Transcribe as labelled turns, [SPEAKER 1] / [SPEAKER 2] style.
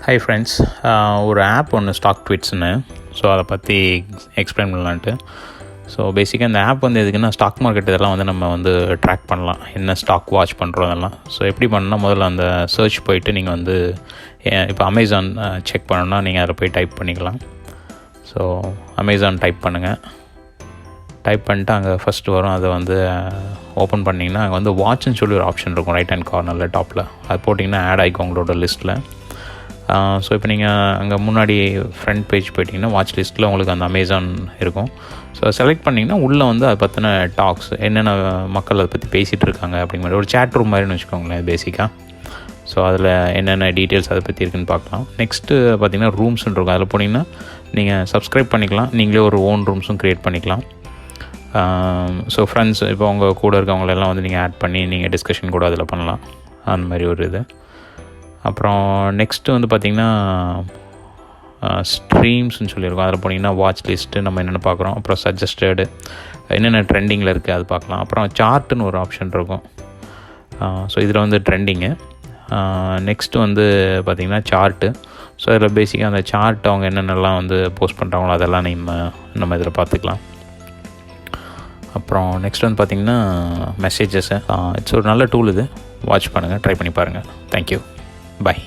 [SPEAKER 1] Hi friends, ஒரு app ஒன்று ஸ்டாக்ட்விட்ஸ்னு. So அதை பற்றி எக்ஸ்பிளைன் பண்ணலான்ட்டு. ஸோ பேசிக்காக இந்த ஆப் வந்து எதுக்குன்னா ஸ்டாக் மார்க்கெட் இதெல்லாம் வந்து நம்ம வந்து ட்ராக் பண்ணலாம், என்ன ஸ்டாக் வாட்ச் பண்ணுறோம் அதெல்லாம். ஸோ எப்படி பண்ணால் முதல்ல அந்த சர்ச் போயிட்டு நீங்கள் வந்து இப்போ அமேசான் செக் பண்ணணுன்னா நீங்கள் அதில் போய் டைப் பண்ணிக்கலாம். ஸோ அமேசான் டைப் பண்ணுங்கள். டைப் பண்ணிட்டு அங்கே ஃபஸ்ட்டு வரும், அதை வந்து ஓப்பன் பண்ணிங்கன்னா அங்கே வந்து வாட்ச்னு சொல்லி ஒரு ஆப்ஷன் இருக்கும் ரைட் ஹேண்ட் கார்னரில் டாப்பில். அது போட்டிங்கன்னா ஆட் ஆகிக்கும் உங்களோட லிஸ்ட்டில். ஸோ இப்போ நீங்கள் அங்கே முன்னாடி ஃப்ரண்ட் பேஜ் போயிட்டிங்கன்னா வாட்ச் லிஸ்ட்டில் உங்களுக்கு அந்த அமேசான் இருக்கும். ஸோ செலக்ட் பண்ணிங்கன்னா உள்ளே வந்து அதை பற்றின டாக்ஸ், என்னென்ன மக்கள் அதை பற்றி பேசிகிட்டு இருக்காங்க அப்படிங்கிற ஒரு சேட் ரூம் மாதிரின்னு வச்சுக்கோங்களேன் பேசிக்காக. ஸோ அதில் என்னென்ன டீட்டெயில்ஸ் அதை பற்றி இருக்குன்னு பார்க்கலாம். நெக்ஸ்ட்டு பார்த்திங்கன்னா ரூம்ஸ்ன்னு இருக்கும். அதில் போனீங்கன்னா நீங்கள் சப்ஸ்கிரைப் பண்ணிக்கலாம், நீங்களே ஒரு ஓன் ரூம்ஸும் க்ரியேட் பண்ணிக்கலாம். ஸோ ஃப்ரெண்ட்ஸ் இப்போ உங்கள் கூட இருக்கவங்களெல்லாம் வந்து நீங்கள் ஆட் பண்ணி நீங்கள் டிஸ்கஷன் கூட அதில் பண்ணலாம், அந்த மாதிரி ஒரு இது. அப்புறம் நெக்ஸ்ட்டு வந்து பார்த்திங்கன்னா ஸ்ட்ரீம்ஸ்னு சொல்லியிருக்கோம். அதில் போனீங்கன்னா வாட்ச் லிஸ்ட்டு நம்ம என்னென்ன பார்க்குறோம், அப்புறம் சஜஸ்டடு என்னென்ன ட்ரெண்டிங்கில் இருக்குது அது பார்க்கலாம். அப்புறம் சார்ட்டுன்னு ஒரு ஆப்ஷன் இருக்கும். ஸோ இதில் வந்து ட்ரெண்டிங்கு. நெக்ஸ்ட்டு வந்து பார்த்திங்கன்னா சார்ட்டு. ஸோ இதில் பேசிக்காக அந்த சார்ட் அவங்க என்னென்னலாம் வந்து போஸ்ட் பண்ணுறாங்களோ அதெல்லாம் நம்ம இதில் பார்த்துக்கலாம். அப்புறம் நெக்ஸ்ட் வந்து பார்த்திங்கன்னா மெசேஜஸ்ஸு. இட்ஸ் ஒரு நல்ல டூல் இது, வாட்ச் பண்ணுங்கள், ட்ரை பண்ணி பாருங்கள். Thank you, by.